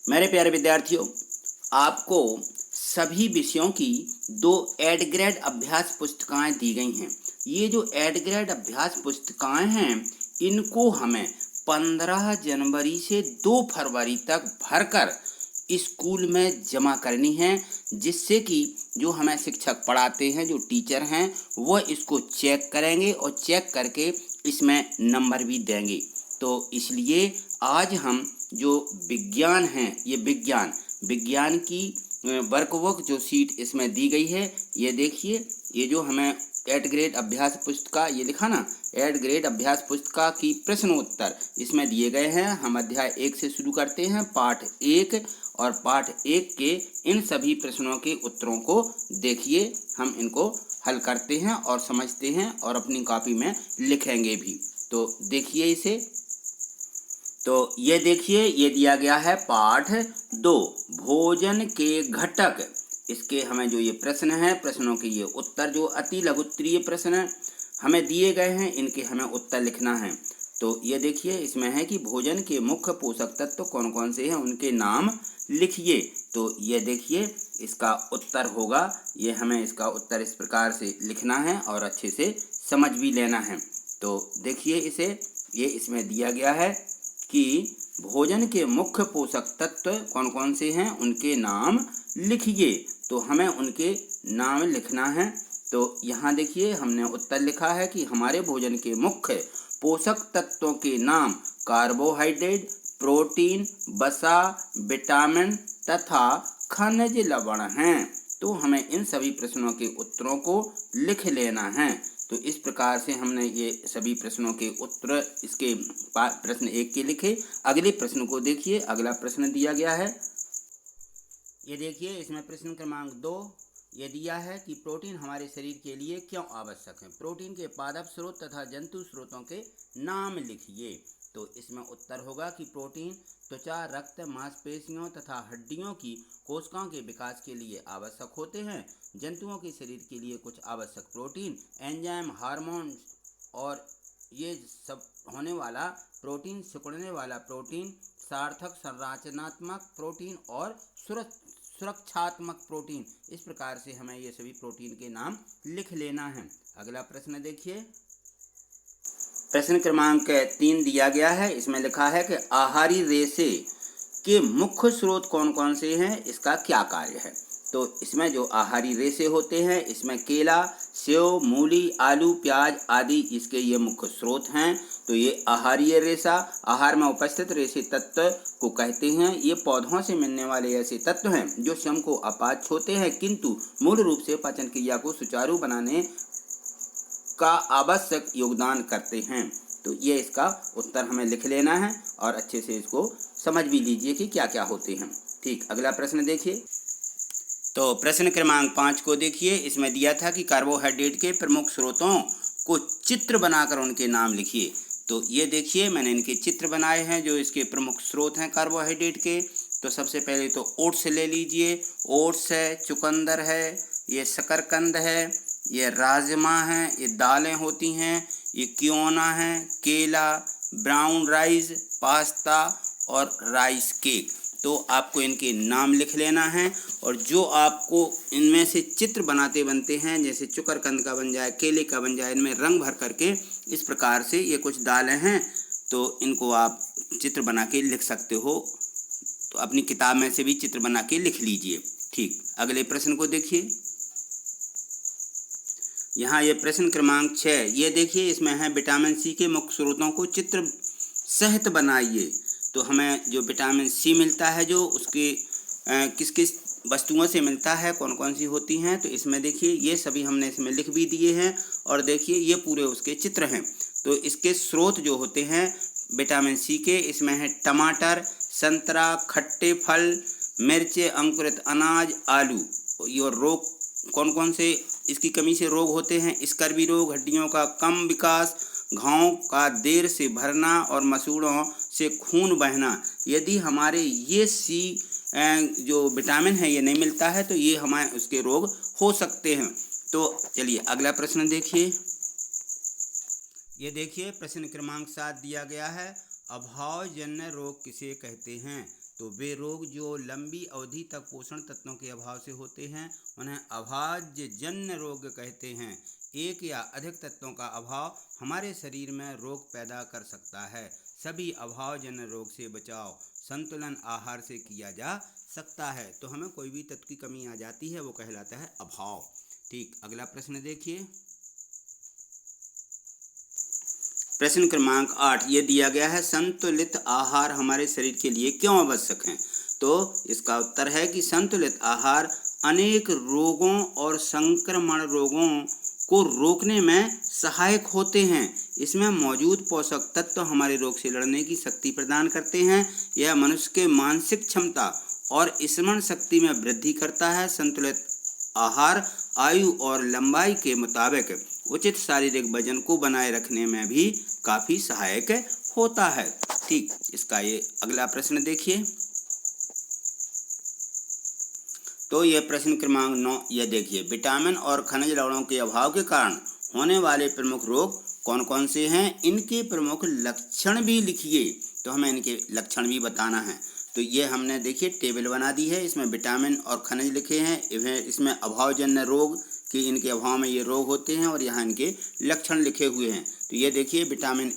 मेरे प्यारे विद्यार्थियों, आपको सभी विषयों की 2 एड ग्रेड अभ्यास पुस्तिकाएं दी गई हैं। ये जो एड ग्रेड अभ्यास पुस्तिकाएं हैं, इनको हमें 15 जनवरी से 2 फरवरी तक भरकर स्कूल में जमा करनी है, जिससे कि जो हमें शिक्षक पढ़ाते हैं, जो टीचर हैं, वह इसको चेक करेंगे और चेक करके इसमें नंबर भी देंगे। तो इसलिए आज हम जो विज्ञान हैं, ये विज्ञान की वर्कबुक जो शीट इसमें दी गई है, ये देखिए, ये जो हमें एड ग्रेड अभ्यास पुस्तिका ये लिखा ना, एड ग्रेड अभ्यास पुस्तिका की प्रश्न उत्तर इसमें दिए गए हैं। हम अध्याय 1 से शुरू करते हैं, पाठ 1, और पाठ 1 के इन सभी प्रश्नों के उत्तरों को देखिए। हम इनको हल करते हैं और समझते हैं और अपनी कॉपी में लिखेंगे भी। तो देखिए इसे। तो ये देखिए, ये दिया गया है पाठ 2, भोजन के घटक। इसके हमें जो ये प्रश्न है, प्रश्नों के ये उत्तर जो अति लघुत्तरीय प्रश्न हमें दिए गए हैं, इनके हमें उत्तर लिखना है। तो ये देखिए, इसमें है कि भोजन के मुख्य पोषक तत्व कौन कौन से हैं, उनके नाम लिखिए। तो ये देखिए, इसका उत्तर होगा, ये हमें इसका उत्तर इस प्रकार से लिखना है और अच्छे से समझ भी लेना है। तो देखिए इसे, ये इसमें दिया गया है कि भोजन के मुख्य पोषक तत्व कौन कौन से हैं, उनके नाम लिखिए। तो हमें उनके नाम लिखना है। तो यहाँ देखिए, हमने उत्तर लिखा है कि हमारे भोजन के मुख्य पोषक तत्वों के नाम कार्बोहाइड्रेट, प्रोटीन, वसा, विटामिन तथा खनिज लवण हैं। तो हमें इन सभी प्रश्नों के उत्तरों को लिख लेना है। तो इस प्रकार से हमने ये सभी प्रश्नों के उत्तर इसके प्रश्न 1 के लिखे। अगले प्रश्न को देखिए। अगला प्रश्न दिया गया है, ये देखिए, इसमें प्रश्न क्रमांक 2 ये दिया है कि प्रोटीन हमारे शरीर के लिए क्यों आवश्यक है। प्रोटीन के पादप स्रोत तथा जंतु स्रोतों के नाम लिखिए। तो इसमें उत्तर होगा कि प्रोटीन त्वचा, रक्त, मांसपेशियों तथा हड्डियों की कोशिकाओं के विकास के लिए आवश्यक होते हैं। जंतुओं के शरीर के लिए कुछ आवश्यक प्रोटीन, एंजाइम, हार्मोन और ये सब होने वाला प्रोटीन, सिकुड़ने वाला प्रोटीन, सार्थक संरचनात्मक प्रोटीन और सुरक्षात्मक प्रोटीन। इस प्रकार से हमें ये सभी प्रोटीन के नाम लिख लेना है। अगला प्रश्न देखिए, प्रश्न क्रमांक 3 दिया गया है। इसमें लिखा है कि आहारी रेशे के मुख्य स्रोत कौन कौन से हैं, इसका क्या कार्य है। तो इसमें जो आहारी रेशे होते हैं, इसमें केला, सेव, मूली, आलू, प्याज आदि इसके ये मुख्य स्रोत हैं। तो ये आहारीय रेशा आहार में उपस्थित रेशे तत्व को कहते हैं। ये पौधों से मिलने वाले ऐसे तत्व हैं जो स्वयं को अपाच्य होते हैं, किंतु मूल रूप से पाचन क्रिया को सुचारू बनाने का आवश्यक योगदान करते हैं। तो ये इसका उत्तर हमें लिख लेना है और अच्छे से इसको समझ भी लीजिए कि क्या क्या होते हैं। ठीक, अगला प्रश्न देखिए। तो प्रश्न क्रमांक 5 को देखिए। इसमें दिया था कि कार्बोहाइड्रेट के प्रमुख स्रोतों को चित्र बनाकर उनके नाम लिखिए। तो ये देखिए, मैंने इनके चित्र बनाए हैं जो इसके प्रमुख स्रोत हैं कार्बोहाइड्रेट के। तो सबसे पहले तो ओट्स ले लीजिए। ओट्स है, चुकंदर है, ये शकरकंद है, ये राजमा है, ये दालें होती हैं, ये क्योना है, केला, ब्राउन राइस, पास्ता और राइस केक। तो आपको इनके नाम लिख लेना है और जो आपको इनमें से चित्र बनाते बनते हैं, जैसे चुकरकंद का बन जाए, केले का बन जाए, इनमें रंग भर करके इस प्रकार से ये कुछ दालें हैं, तो इनको आप चित्र बना के लिख सकते हो। तो अपनी किताब में से भी चित्र बना के लिख लीजिए। ठीक, अगले प्रश्न को देखिए। यहाँ ये प्रश्न क्रमांक 6 ये देखिए, इसमें है विटामिन सी के मुख्य स्रोतों को चित्र सहित बनाइए। तो हमें जो विटामिन सी मिलता है, जो उसके किस किस वस्तुओं से मिलता है, कौन कौन सी होती हैं, तो इसमें देखिए ये सभी हमने इसमें लिख भी दिए हैं और देखिए ये पूरे उसके चित्र हैं। तो इसके स्रोत जो होते हैं विटामिन सी के, इसमें है टमाटर, संतरा, खट्टे फल, मिर्चे, अंकुरित अनाज, आलू। ये रोग कौन कौन से इसकी कमी से रोग होते हैं, स्कर्वी रोग, हड्डियों का कम विकास, घावों का देर से भरना और मसूड़ों से खून बहना। यदि हमारे ये सी जो विटामिन है ये नहीं मिलता है, तो ये हमारे उसके रोग हो सकते हैं। तो चलिए अगला प्रश्न देखिए। ये देखिए, प्रश्न क्रमांक 7 दिया गया है, अभावजन्य रोग किसे कहते हैं। तो वे रोग जो लंबी अवधि तक पोषण तत्वों के अभाव से होते हैं उन्हें अभाज्यजन्य रोग कहते हैं। एक या अधिक तत्वों का अभाव हमारे शरीर में रोग पैदा कर सकता है। सभी अभावजन्य रोग से बचाव संतुलन आहार से किया जा सकता है। तो हमें कोई भी तत्व की कमी आ जाती है वो कहलाता है अभाव। ठीक, अगला प्रश्न देखिए। प्रश्न क्रमांक 8 ये दिया गया है, संतुलित आहार हमारे शरीर के लिए क्यों आवश्यक है? तो इसका उत्तर है कि संतुलित आहार अनेक रोगों और संक्रमण रोगों को रोकने में सहायक होते हैं। इसमें मौजूद पोषक तत्व हमारे रोग से लड़ने की शक्ति प्रदान करते हैं। यह मनुष्य के मानसिक क्षमता और स्मरण शक्ति में वृद्धि करता है। संतुलित आहार आयु और लंबाई के मुताबिक उचित शारीरिक वजन को बनाए रखने में भी काफ़ी सहायक होता है। ठीक, इसका ये अगला प्रश्न देखिए। तो यह प्रश्न क्रमांक 9 यह देखिए, विटामिन और खनिज लवणों के अभाव के कारण होने वाले प्रमुख रोग कौन कौन से हैं? इनके प्रमुख लक्षण भी लिखिए। तो हमें इनके लक्षण भी बताना है। तो ये हमने देखिए टेबल बना दी है, इसमें विटामिन और खनिज लिखे हैं, इसमें अभावजन्य रोग कि इनके अभाव में ये रोग होते हैं और यहाँ इनके लक्षण लिखे हुए हैं। तो ये देखिए विटामिन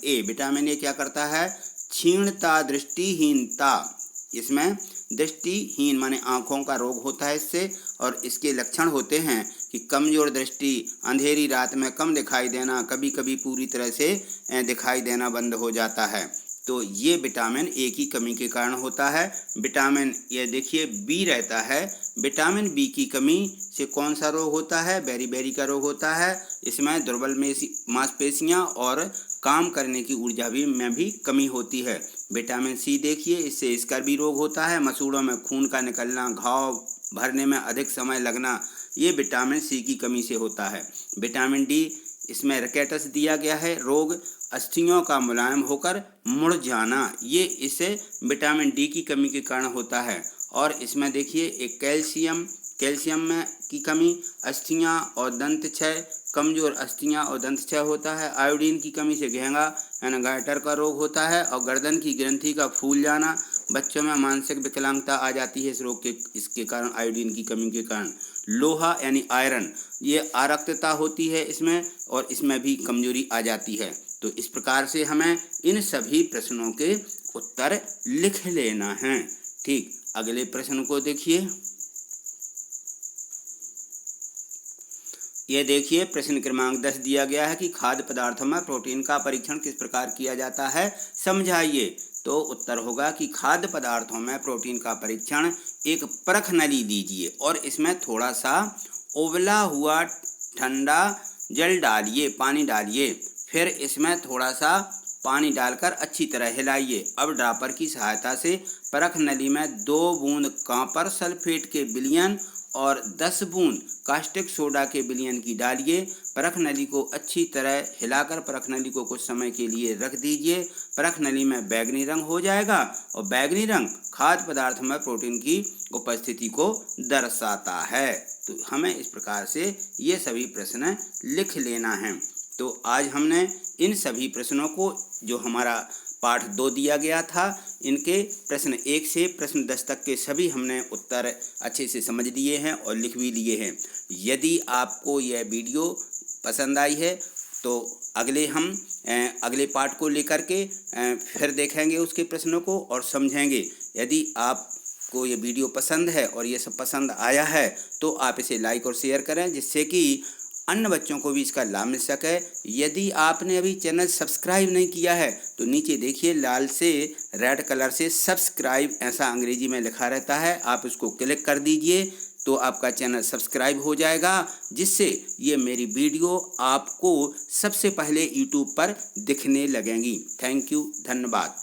ए क्या करता है? क्षीणता, दृष्टिहीनता, इसमें दृष्टिहीन माने आँखों का रोग होता है इससे। और इसके लक्षण होते हैं कि कमजोर दृष्टि, अंधेरी रात में कम दिखाई देना, कभी कभी पूरी तरह से दिखाई देना बंद हो जाता है। तो ये विटामिन ए की कमी के कारण होता है। विटामिन ये देखिए बी रहता है, विटामिन बी की कमी से कौन सा रोग होता है? बेरी का रोग होता है। इसमें दुर्बल मांसपेशियां और काम करने की ऊर्जा में भी कमी होती है। विटामिन सी देखिए, इससे स्कर्वी रोग होता है, मसूड़ों में खून का निकलना, घाव भरने में अधिक समय लगना, ये विटामिन सी की कमी से होता है। विटामिन डी, इसमें रिकेटस दिया गया है, रोग अस्थियों का मुलायम होकर मुड़ जाना, ये इसे विटामिन डी की कमी के कारण होता है। और इसमें देखिए एक कैल्शियम में की कमी, अस्थियां और दंत क्षय, कमजोर अस्थियां और दंत क्षय होता है। आयोडीन की कमी से घेंगा यानी गायटर का रोग होता है और गर्दन की ग्रंथि का फूल जाना। बच्चों में मानसिक विकलांगता आ जाती है इस रोग के इसके कारण, आयोडीन की कमी के कारण। लोहा यानी आयरन, ये आरक्तता होती है इसमें और इसमें भी कमजोरी आ जाती है। तो इस प्रकार से हमें इन सभी प्रश्नों के उत्तर लिख लेना है। ठीक, अगले प्रश्न को देखिए। यह देखिए प्रश्न क्रमांक 10 दिया गया है कि खाद्य पदार्थों में प्रोटीन का परीक्षण किस प्रकार किया जाता है, समझाइए। तो उत्तर होगा कि खाद्य पदार्थों में प्रोटीन का परीक्षण एक परख नली लीजिए और इसमें थोड़ा सा उबला हुआ ठंडा जल डालिए, पानी डालिए, फिर इसमें थोड़ा सा पानी डालकर अच्छी तरह हिलाइए। अब ड्रॉपर की सहायता से परख नली में 2 बूंद कॉपर सल्फेट के विलयन और 10 बूंद कास्टिक सोडा के विलयन की डालिए। परख नली को अच्छी तरह हिलाकर परख नली को कुछ समय के लिए रख दीजिए। परख नली में बैगनी रंग हो जाएगा और बैगनी रंग खाद्य पदार्थ में प्रोटीन की उपस्थिति को दर्शाता है। तो हमें इस प्रकार से ये सभी प्रश्न लिख लेना है। तो आज हमने इन सभी प्रश्नों को, जो हमारा पाठ 2 दिया गया था, इनके प्रश्न 1 से प्रश्न 10 तक के सभी हमने उत्तर अच्छे से समझ लिए हैं और लिख भी लिए हैं। यदि आपको यह वीडियो पसंद आई है तो अगले पाठ को लेकर के फिर देखेंगे उसके प्रश्नों को और समझेंगे। यदि आपको ये वीडियो पसंद है और ये सब पसंद आया है तो आप इसे लाइक और शेयर करें, जिससे कि अन्य बच्चों को भी इसका लाभ मिल सके। यदि आपने अभी चैनल सब्सक्राइब नहीं किया है तो नीचे देखिए लाल से रेड कलर से सब्सक्राइब ऐसा अंग्रेजी में लिखा रहता है, आप उसको क्लिक कर दीजिए तो आपका चैनल सब्सक्राइब हो जाएगा, जिससे ये मेरी वीडियो आपको सबसे पहले यूट्यूब पर दिखने लगेंगी। थैंक यू, धन्यवाद।